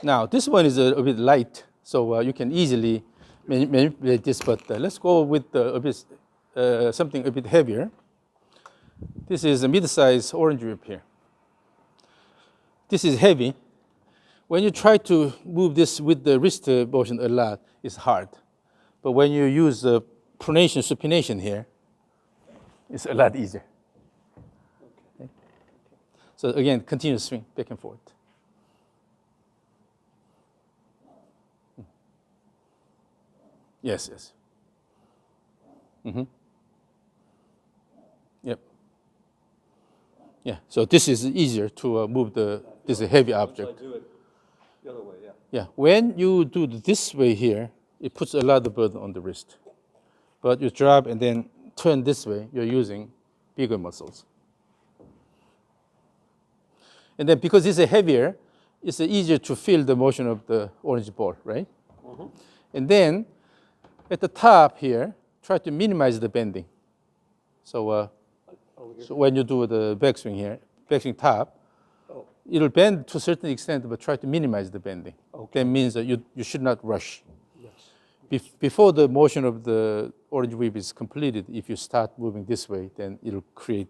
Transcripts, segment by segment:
Now, this one is a bit light, so you can easily manipulate this, but let's go with something a bit heavier. This is a mid-size orange whip here. This is heavy. When you try to move this with the wrist motion a lot, it's hard. But when you use pronation, supination here, it's a lot easier. Okay. So again, continuous swing back and forth. Yes, yes. Mm-hmm. Yep. Yeah, so this is easier to move this heavy object. I do it the other way, yeah. Yeah, when you do this way here, it puts a lot of burden on the wrist. But you drop and then turn this way, you're using bigger muscles. And then because it's heavier, it's easier to feel the motion of the orange ball, right? Mm-hmm. And then at the top here, try to minimize the bending. So, so when you do the backswing here, backswing top, it'll bend to a certain extent, but try to minimize the bending. Okay. That means that you should not rush. Yes. Before the motion of the orange whip is completed, if you start moving this way, then it'll create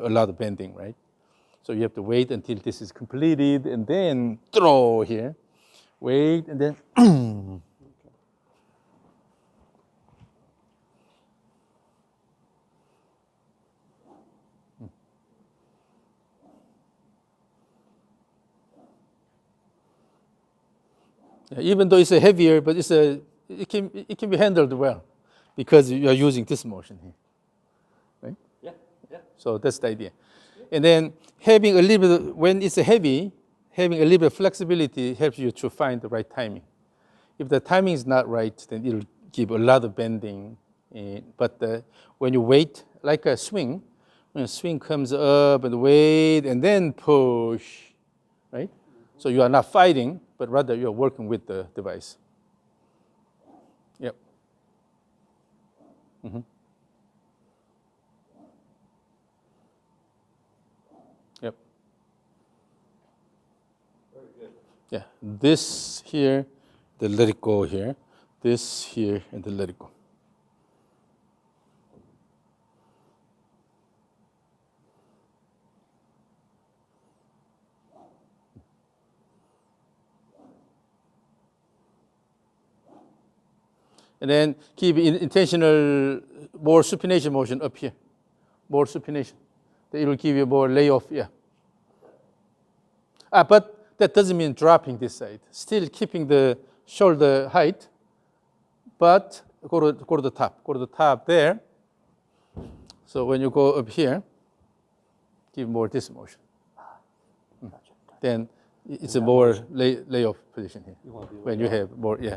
a lot of bending, right? So you have to wait until this is completed and then throw here. Wait and then even though it's heavier, but it can be handled well because you are using this motion here, right? Yeah, yeah. So that's the idea. And then having a little bit, when it's heavy, having a little bit of flexibility helps you to find the right timing. If the timing is not right, then it'll give a lot of bending. But when you wait, like a swing, when a swing comes up and wait and then push, right? So you are not fighting, but rather you are working with the device. Yep. Mm-hmm. Yep. Very good. Yeah. This here, then let it go here. This here, and then let it go. And then keep intentional, more supination motion up here. More supination. It will give you more layoff, yeah. But that doesn't mean dropping this side. Still keeping the shoulder height, but go to the top. Go to the top there. So when you go up here, give more this motion. Then it's a more layoff position here. When you have more, yeah.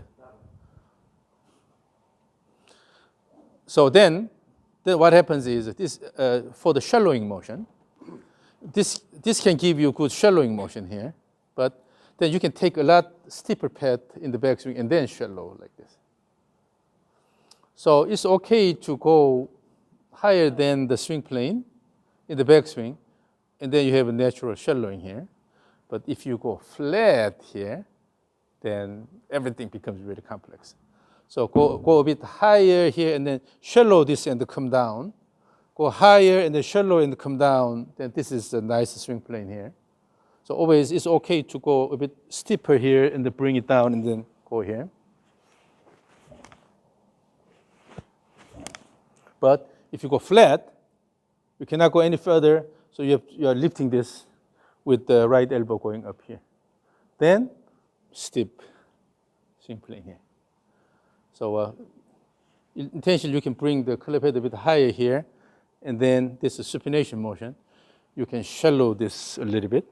So then what happens is this for the shallowing motion, this can give you good shallowing motion here, but then you can take a lot steeper path in the backswing and then shallow like this. So it's okay to go higher than the swing plane in the backswing, and then you have a natural shallowing here. But if you go flat here, then everything becomes really complex. So go a bit higher here and then shallow this and come down. Go higher and then shallow and come down. Then this is a nice swing plane here. So always it's okay to go a bit steeper here and then bring it down and then go here. But if you go flat, you cannot go any further. So you are lifting this with the right elbow going up here. Then steep swing plane here. So intentionally, you can bring the club head a bit higher here, and then this is supination motion. You can shallow this a little bit,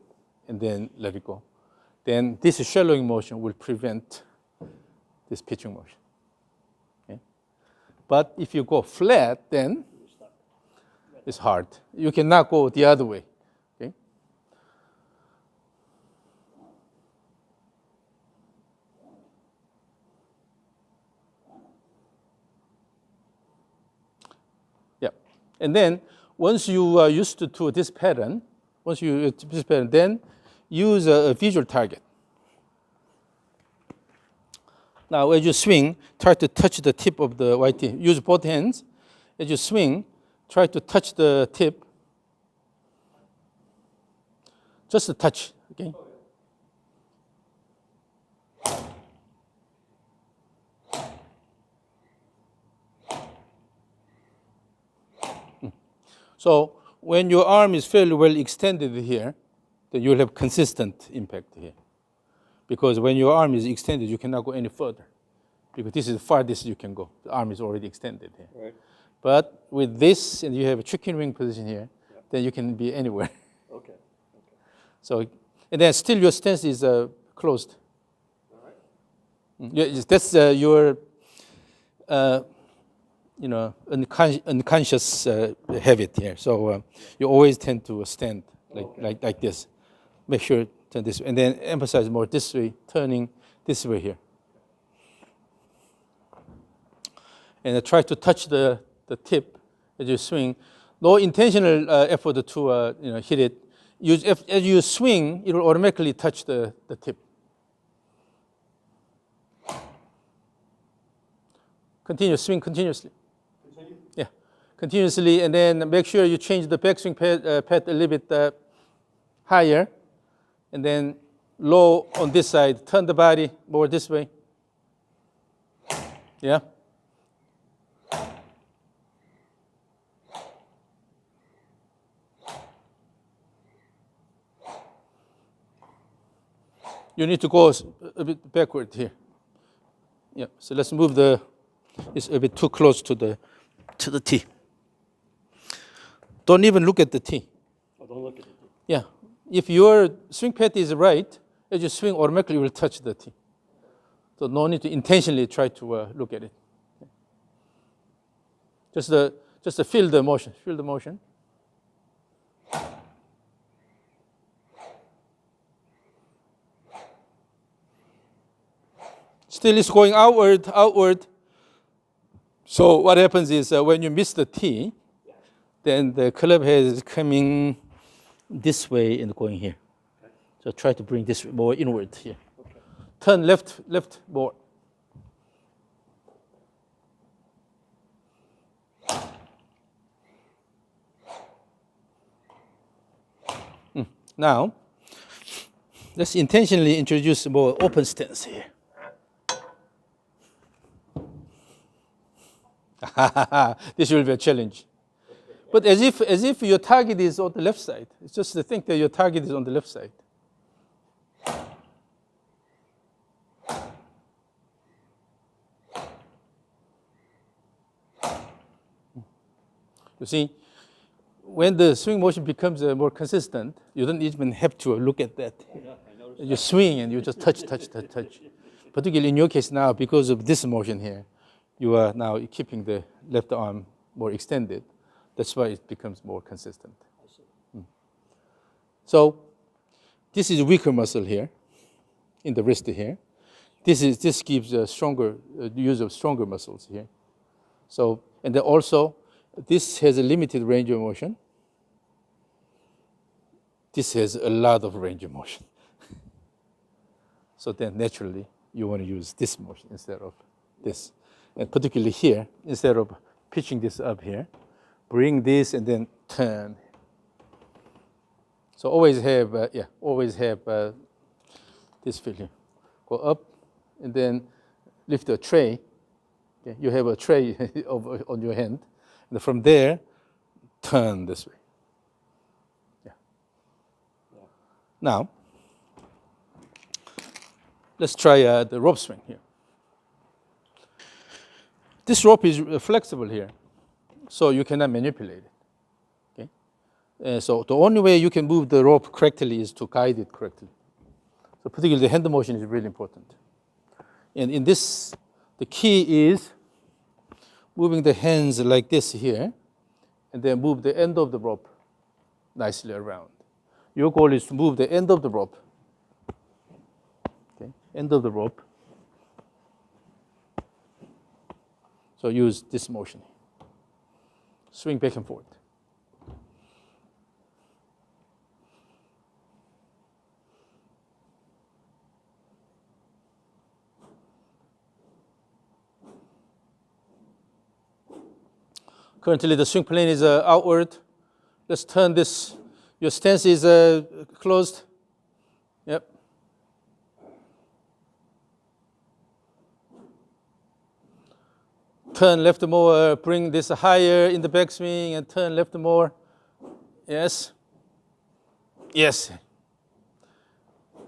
and then let it go. Then this shallowing motion will prevent this pitching motion. Okay? But if you go flat, then it's hard. You cannot go the other way. Okay? And then once you are used to this pattern, then use a visual target. Now, as you swing, try to touch the tip of the YT. Use both hands. As you swing, try to touch the tip. Just a touch, okay? So when your arm is fairly well extended here, then you'll have consistent impact here. Because when your arm is extended, you cannot go any further. Because this is the farthest you can go. The arm is already extended here. Right. But with this, and you have a chicken wing position here, then you can be anywhere. Okay. So, and then still your stance is closed. All right. Yeah, that's your, unconscious habit here. So you always tend to stand like this. Make sure turn this way, and then emphasize more this way, turning this way here. And try to touch the tip as you swing. No intentional effort to hit it. As you swing, it will automatically touch the tip. Continue, swing continuously. Continue. Yeah, continuously, and then make sure you change the backswing pad a little bit higher, and then low on this side. Turn the body more this way. Yeah. You need to go a bit backward here. Yeah. So let's move it's a bit too close to the tee. Don't even look at the tee. Oh, don't look at it. Yeah. If your swing path is right, as you swing, automatically will touch the tee. So no need to intentionally try to look at it. Just to feel the motion. Feel the motion. Still it's going outward. So what happens is when you miss the tee, then the club head is coming this way and going here. Okay. So try to bring this more inward here. Okay. Turn left more. Now, let's intentionally introduce more open stance here. This will be a challenge. But as if your target is on the left side. It's just to think that your target is on the left side. You see, when the swing motion becomes more consistent, you don't even have to look at that. Yeah, I noticed. You swing and you just touch. Particularly in your case now, because of this motion here, you are now keeping the left arm more extended. That's why it becomes more consistent. So this is a weaker muscle here, in the wrist here. This gives a stronger use of stronger muscles here. So, and then also, this has a limited range of motion. This has a lot of range of motion. So then naturally, you want to use this motion instead of this. And particularly here, instead of pitching this up here, bring this and then turn. So always have this feel here. Go up and then lift a tray. Okay? You have a tray on your hand. And from there, turn this way. Yeah. Now, let's try the rope swing here. This rope is flexible here, so you cannot manipulate it. Okay? So the only way you can move the rope correctly is to guide it correctly. So particularly the hand motion is really important. And in this, the key is moving the hands like this here, and then move the end of the rope nicely around. Your goal is to move the end of the rope. Okay, end of the rope. So use this motion. Swing back and forth. Currently, the swing plane is outward. Let's turn this. Your stance is closed. Yep. Turn left more. Bring this higher in the backswing and turn left more. Yes. Yes.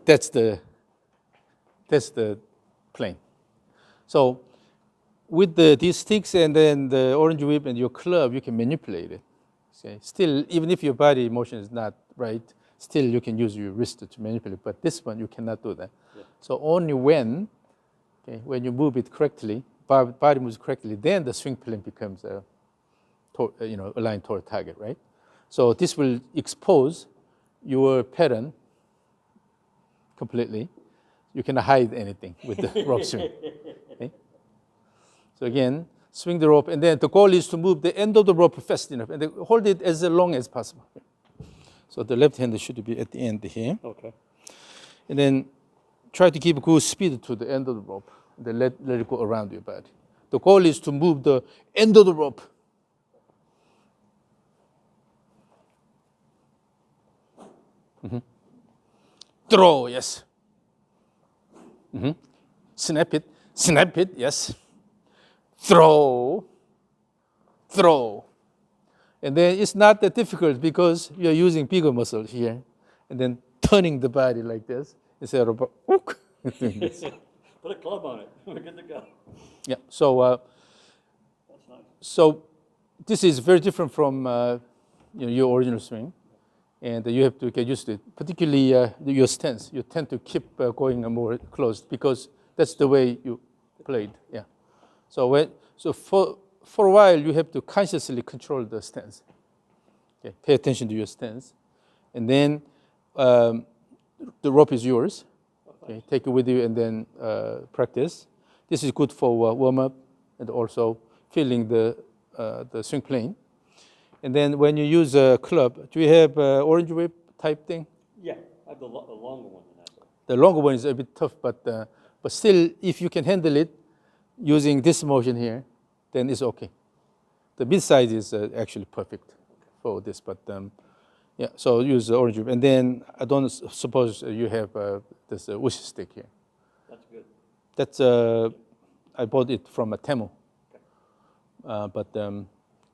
That's the plane. So with these sticks and then the orange whip and your club, you can manipulate it. Okay? Still, even if your body motion is not right, still you can use your wrist to manipulate. But this one, you cannot do that. Yeah. So only when you move it correctly, body moves correctly, then the swing plane becomes aligned toward target, right? So this will expose your pattern completely. You cannot hide anything with the rope swing. Okay? So again, swing the rope, and then the goal is to move the end of the rope fast enough, and then hold it as long as possible. So the left hand should be at the end here. Okay. And then try to give good speed to the end of the rope. Then let it go around your body. The goal is to move the end of the rope. Throw, yes. Snap it, yes. Throw. And then it's not that difficult because you're using bigger muscle here. And then turning the body like this instead of doing this. Put a club on it. We're good to go. Yeah, so That's nice. so this is very different from your original swing. And you have to get used to it, particularly your stance. You tend to keep going more closed because that's the way you played. Yeah. So for a while you have to consciously control the stance. Okay. Pay attention to your stance, and then the rope is yours. Okay. Take it with you and then practice. This is good for warm up and also feeling the swing plane. And then when you use a club, do you have orange whip type thing? Yeah, I have the longer one than that. The longer one is a bit tough, but still, if you can handle it using this motion here, then it's okay. The mid size is actually perfect for this, but yeah, so use the orange whip. And then I don't suppose you have this whoosh stick here. That's good. That's I bought it from a Temu. Okay.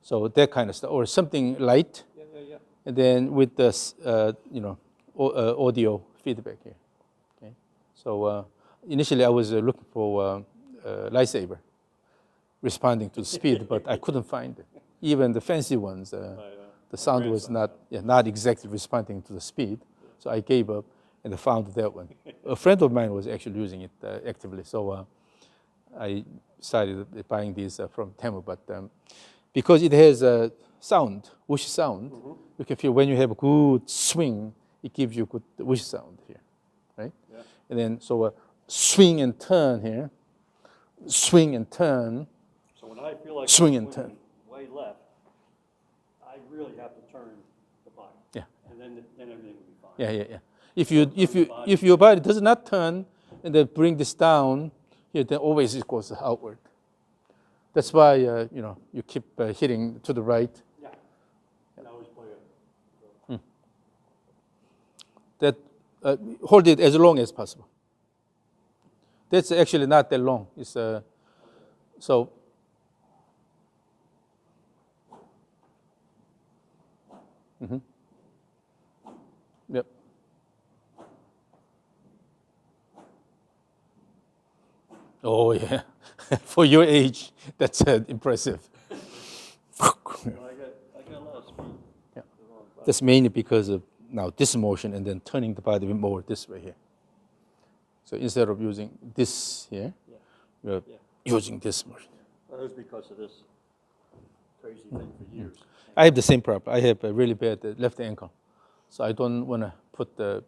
So that kind of stuff, or something light. Yeah. And then with this, audio feedback here. Okay. So initially I was looking for lightsaber, responding to the speed, but I couldn't find it. Even the fancy ones, the sound was not exactly responding to the speed. So I gave up and I found that one. A friend of mine was actually using it actively, so I started buying these from Temu. But because it has a sound, whoosh sound, you can feel when you have a good swing, it gives you good whoosh sound here, right? Yeah. And then so swing and turn here, swing and turn. So when I feel like Swing I'm and turn. way left, I really have to turn the body. Yeah. And then everything will be fine. Yeah. If your body does not turn and then bring this down here, then always it goes outward. That's why you keep hitting to the right. Yeah. And I always play it. That hold it as long as possible. That's actually not that long. It's so. Yep. Oh yeah, for your age, that's impressive. Well, I got a lot of speed. Yeah. That's mainly because of now this motion and then turning the body more this way here. So instead of using this here, you're using this motion. That was because of this crazy thing for years. I have the same problem. I have a really bad left ankle, so I don't want to put a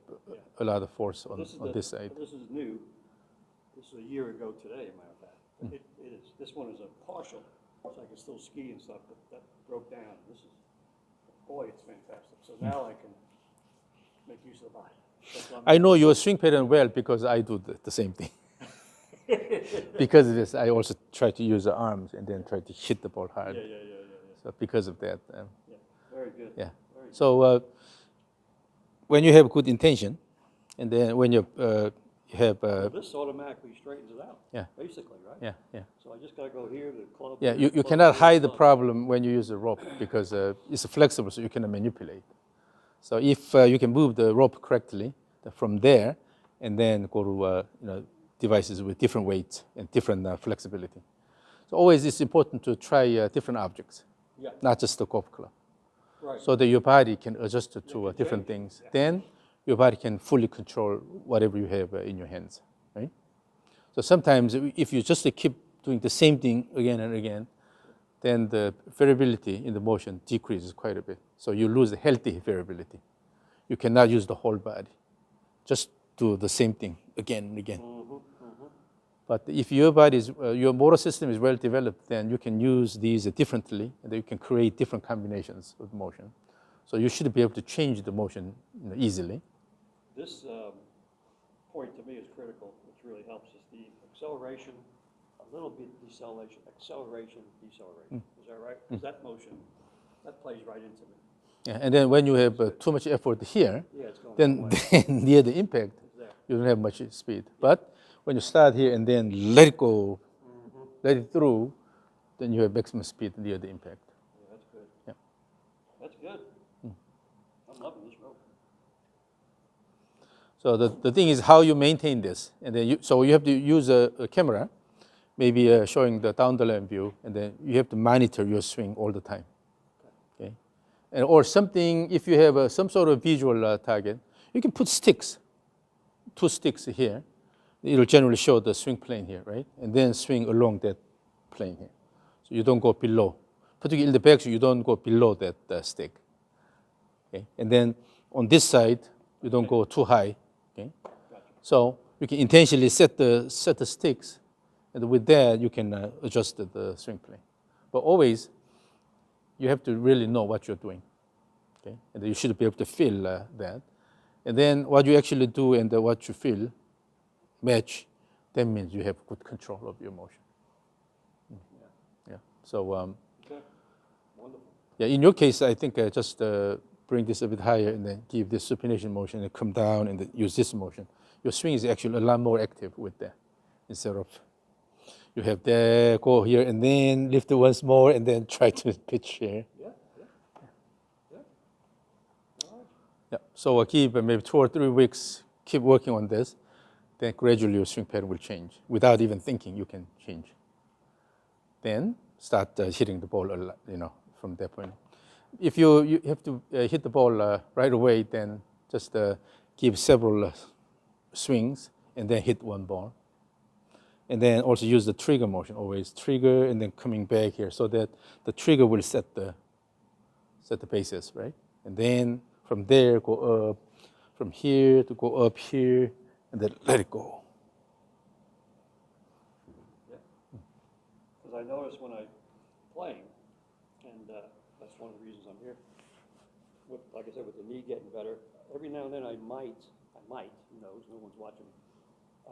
lot of force on this side. This is new. This is a year ago today, as a matter of fact. It is. This one is a partial, so I can still ski and stuff, but that broke down. Boy, it's fantastic. So now I can make use of the body. I know your swing pattern well because I do the same thing. Because of this, I also try to use the arms and then try to hit the ball hard. Yeah. So because of that, Yeah, very good. yeah. Very good. So when you have good intention, and then when you have, So this automatically straightens it out. Yeah. Basically, right? yeah, yeah. So I just got to go here to the club. Yeah, here, you club cannot here, hide the club. problem when you use a rope because it's flexible, so you cannot manipulate. So if you can move the rope correctly from there, and then go to devices with different weights and different flexibility. So always it's important to try different objects, Yeah. not just the golf club, Right. so that your body can adjust to can different change it. things. Yeah. Then your body can fully control whatever you have in your hands, right? So sometimes if you just keep doing the same thing again and again, then the variability in the motion decreases quite a bit. So you lose the healthy variability. You cannot use the whole body. Just do the same thing again and again. But if your your motor system is well developed, then you can use these differently, and then you can create different combinations of motion. So you should be able to change the motion easily. This point to me is critical, which really helps, is the acceleration, a little bit deceleration, acceleration, deceleration. Is that right? Because that motion, that plays right into it. Yeah, and then when you have too much effort here, Yeah, it's going then, that way. then near the impact, There. you don't have much speed. But when you start here and then let it go, let it through, then you have maximum speed near the impact. Yeah, that's good. Yeah. That's good. I'm loving this rope. So the thing is how you maintain this. And then so you have to use a camera, maybe showing the down the lane view, and then you have to monitor your swing all the time. Okay? And, or something, if you have some sort of visual target, you can put sticks, 2 sticks here. It'll generally show the swing plane here, right? And then swing along that plane here. So you don't go below. Particularly in the backswing, you don't go below that stick. Okay? And then on this side, you don't go too high. Okay? So you can intentionally set the sticks, and with that, you can adjust the swing plane. But always, you have to really know what you're doing. Okay? And you should be able to feel that. And then what you actually do and what you feel match, that means you have good control of your motion. Yeah. So Okay. Wonderful. yeah, in your case, I think just bring this a bit higher and then give this supination motion and come down and then use this motion. Your swing is actually a lot more active with that instead of you have that, go here and then lift it once more and then try to pitch here. Yeah, yeah, yeah. All right. Yeah. So keep maybe 2 or 3 weeks, keep working on this. Then gradually your swing pattern will change. Without even thinking, you can change. Then start hitting the ball, from that point. If you have to hit the ball right away, then just give several swings and then hit one ball. And then also use the trigger motion, always trigger and then coming back here, so that the trigger will set the bases, right? And then from there, go up, from here to go up here, and then let it go. Yeah. Because I notice when I'm playing, and that's one of the reasons I'm here, like I said, with the knee getting better, every now and then I might, who knows, no one's watching me,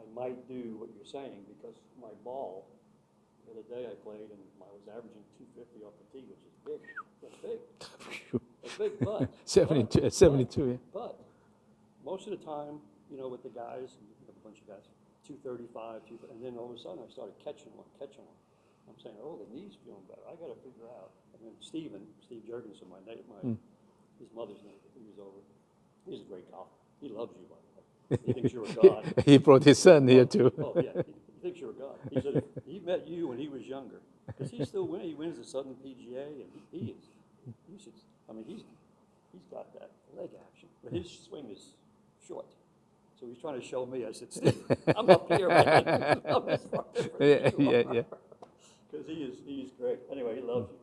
I might do what you're saying, because my ball, the other day I played and I was averaging 250 off the tee, which is big. That's big. That's big, but 72, yeah. But most of the time, with the guys, a bunch of guys, 235, and then all of a sudden I started catching one. I'm saying, oh, the knee's feeling better. I got to figure out. And then Steve Jurgensen, his mother's neighbor, he was over. He's a great golfer. He loves you, by the way. He thinks you're a god. He brought his son here too. Oh, yeah, he thinks you're a god. He said he met you when he was younger. Because he's still winning. He wins the Southern PGA, and he's got that leg action. But his swing is short. So he's trying to show me. I said, Steve, I'm up here, man. I'm as far different than you are. Yeah. Because he's great. Anyway, he loves you.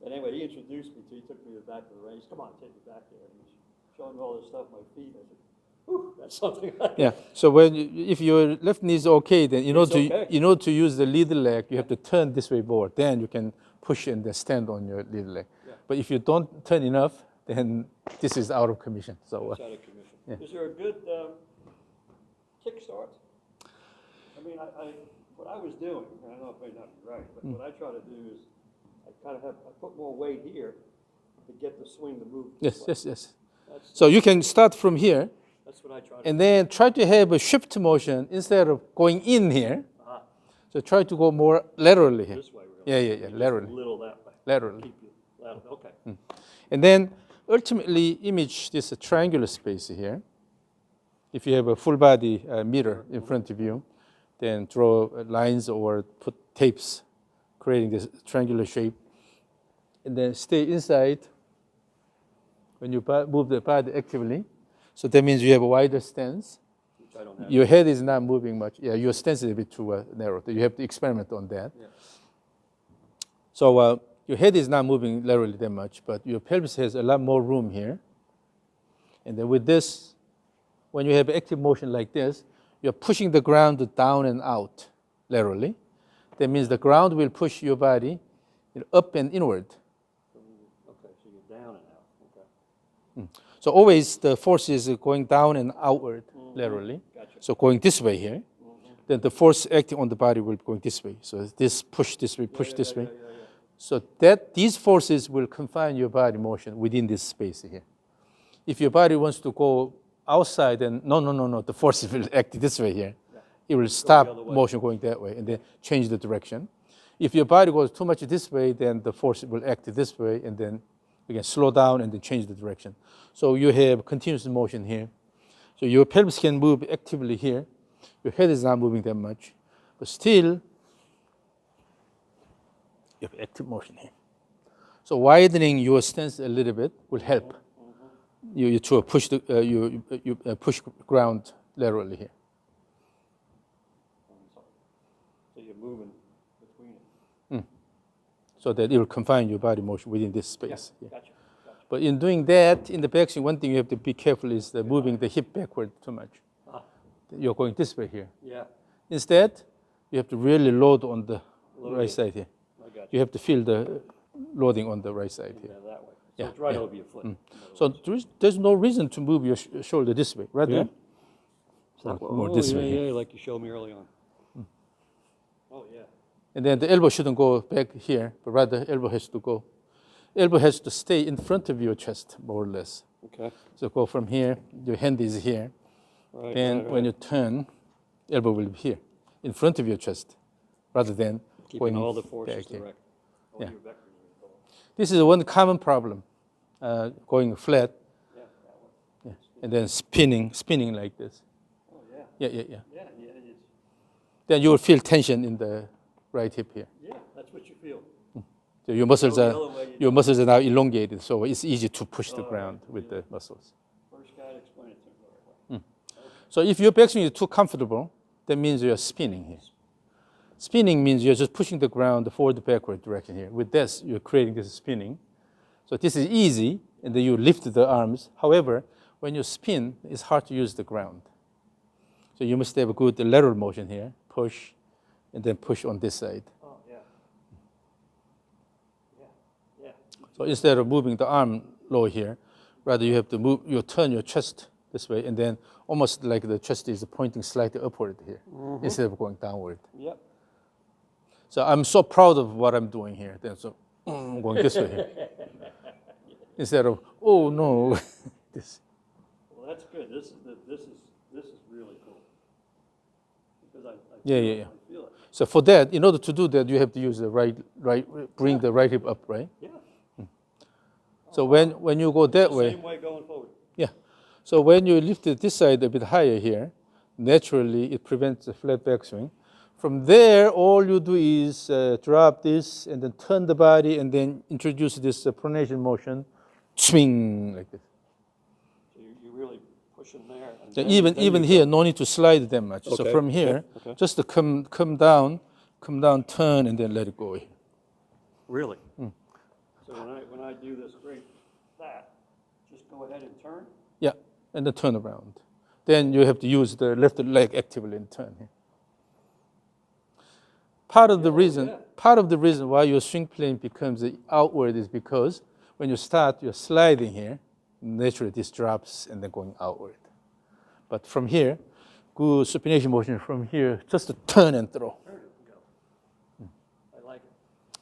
And anyway, he introduced me to, he took me to the back of the range. Come on, take me back there. And he's showing me all this stuff, my feet. I said, whew, that's something like Yeah. So if your left knee is okay, then okay. to use the lead leg, you have to turn this way forward. Then you can push and then stand on your lead leg. Yeah. But if you don't turn enough, then this is out of commission. So It's out of commission. Yeah. Is there a good kickstart? I mean, what I was doing, and I know it may not be right, but what I try to do is I put more weight here to get the swing to move. Yes, this way. yes, yes. That's, So you can start from here, that's what I try to and then try to have a shift motion instead of going in here. Ah, So try to go more laterally here. this way, really. Yeah, yeah, yeah, Just laterally. a little that way. Laterally. Keep you lateral. Okay. And then ultimately image this triangular space here. If you have a full body mirror in front of you, then draw lines or put tapes, creating this triangular shape. And then stay inside when you move the body actively. So that means you have a wider stance. Which I don't have. Your head is not moving much. Yeah, your stance is a bit too narrow. You have to experiment on that. Yeah. So your head is not moving laterally that much, but your pelvis has a lot more room here. And then with this, when you have active motion like this, you're pushing the ground down and out laterally. That means the ground will push your body up and inward. Okay, so you're down and out. Okay. So always the force is going down and outward laterally. Gotcha. So going this way here, then the force acting on the body will be going this way. So this push this way, push this way. Yeah. So that these forces will confine your body motion within this space here. If your body wants to go outside, then no, the force will act this way here. Yeah. It will other stop way. motion going that way and then change the direction. If your body goes too much this way, then the force will act this way and then you can slow down and then change the direction. So you have continuous motion here. So your pelvis can move actively here. Your head is not moving that much, but still you have active motion here. So widening your stance a little bit will help you to push the you push ground laterally here. So you're moving between it. So that it will confine your body motion within this space. Yeah. here. Gotcha. But in doing that, in the backswing, one thing you have to be careful is moving the hip backward too much. Ah. You're going this way here. Yeah. Instead, you have to really load on the Load right it. side here. I got you. You have to feel the loading on the right side Yeah, here. that way. So Yeah, it's right yeah. over your foot. So there's no reason to move your shoulder this way. Rather, Yeah. So, more this way here. Yeah, like you showed me early on. Oh, yeah. And then the elbow shouldn't go back here, but rather elbow has to stay in front of your chest, more or less. Okay. So go from here, your hand is here. Right, Then when you turn, elbow will be here, in front of your chest, rather than keeping going all the forces back here. direct. All Yeah. your vectors are involved. This is one common problem, going flat Yeah, that one. yeah. And then spinning like this. Oh, yeah. Yeah. Yeah, it's, Then you will feel tension in the right hip here. yeah, that's what you feel. So your muscles Go the are other way, you your don't. muscles are now elongated, so it's easy to push the Oh, ground with yeah. the muscles. First guy to explain it to me the right way. So if your backswing is too comfortable, that means you're spinning here. Spinning means you're just pushing the ground forward, backward direction here. With this, you're creating this spinning. So this is easy, and then you lift the arms. However, when you spin, it's hard to use the ground. So you must have a good lateral motion here, push, and then push on this side. Oh, yeah. Yeah. So instead of moving the arm low here, rather you have to turn your chest this way, and then almost like the chest is pointing slightly upward here, instead of going downward. Yep. So I'm so proud of what I'm doing here. Then so I'm going this way here. Instead of, oh no, this. Well, that's good. This is really cool. Because I Yeah. I feel it. So for that, in order to do that, you have to use the bring the right hip up, right? Yeah. So when you go that way, Same way going forward. yeah. So when you lift it this side a bit higher here, naturally it prevents the flat backswing. From there, all you do is drop this and then turn the body and then introduce this pronation motion, swing like this. So you're really pushing there. And So then even you here, go. no need to slide that much. So Okay, from here, okay. just to come down, turn, and then let it go. Really? So when I do this great that, just go ahead and turn? Yeah, and then turn around. Then you have to use the left leg actively and turn here. Part of the reason why your swing plane becomes outward is because when you start, you're sliding here. Naturally, this drops and then going outward. But from here, good supination motion from here, just to turn and throw. There you go. I like it.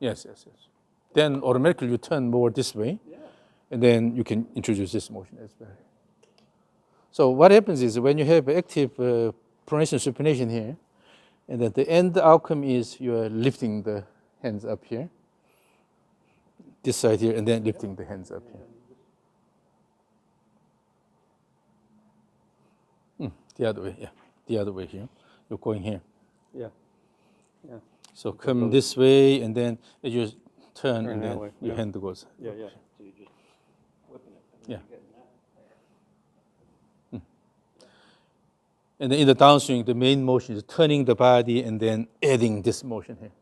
Yes, yes, yes. Then automatically you turn more this way, Yeah. and then you can introduce this motion as well. So what happens is when you have active pronation supination here, and then the end outcome is you are lifting the hands up here, this side here, and then lifting the hands up here. The other way, yeah. The other way here. You're going here. Yeah. Yeah. So come this way, and then as you turn, Turn and that then way, your yeah. hand goes. Yeah, yeah. So you're just whipping it. And Yeah. You're getting that. And then in the downswing, the main motion is turning the body and then adding this motion here.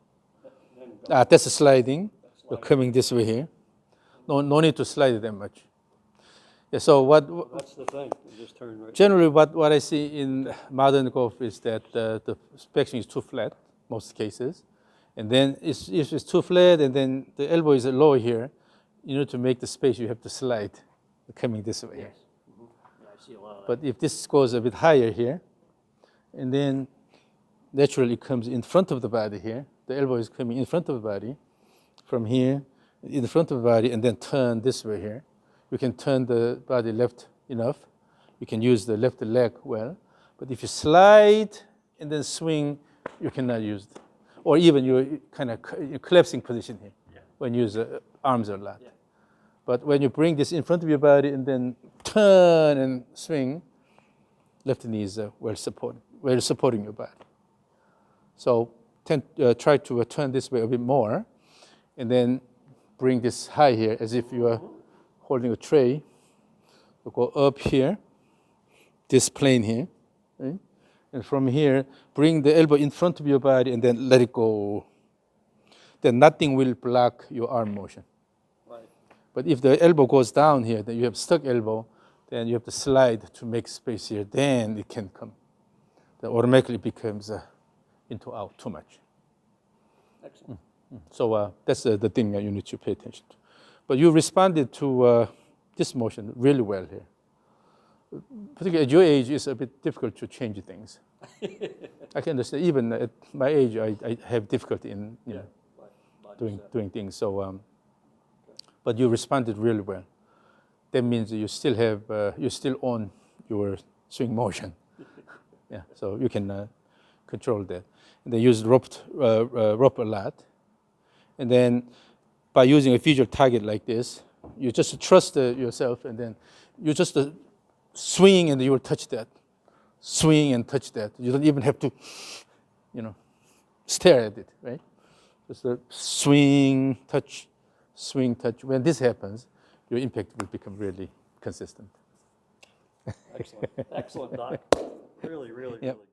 Then go. That's a sliding. That's You're sliding. coming this way here. No need to slide it that much. Yeah, so That's the thing. You just turn right. generally what I see in modern golf is that the backswing is too flat, most cases. And then if it's too flat and then the elbow is low here, in order to make the space, you have to slide coming this way. Yes. Mm-hmm. Yeah, I see a lot of that. But if this goes a bit higher here, and then naturally it comes in front of the body here, the elbow is coming in front of the body, from here, in front of the body, and then turn this way here. You can turn the body left enough. You can use the left leg well. But if you slide and then swing, you cannot use it. Or even you're kind of collapsing position here when you use arms a lot. Yeah. But when you bring this in front of your body and then turn and swing, left knee is well supporting your body. So try to turn this way a bit more, and then bring this high here as if you are holding a tray. You go up here, this plane here, right? And from here, bring the elbow in front of your body and then let it go. Then nothing will block your arm motion. Right. But if the elbow goes down here, then you have stuck elbow, then you have to slide to make space here. Then it can come. Then automatically becomes into out too much. Excellent. So that's the thing that you need to pay attention to. But you responded to this motion really well here. Particularly at your age, it's a bit difficult to change things. I can understand. Even at my age, I have difficulty in doing things. So, but you responded really well. That means you still own your swing motion. Yeah. So you can control that. And they use rope a lot. And then by using a visual target like this, you just trust yourself, and then you just swing and you will touch that. Swing and touch that. You don't even have to, stare at it, right? Just swing, touch, swing, touch. When this happens, your impact will become really consistent. Excellent. Excellent, Doc. Really, really, Yep. really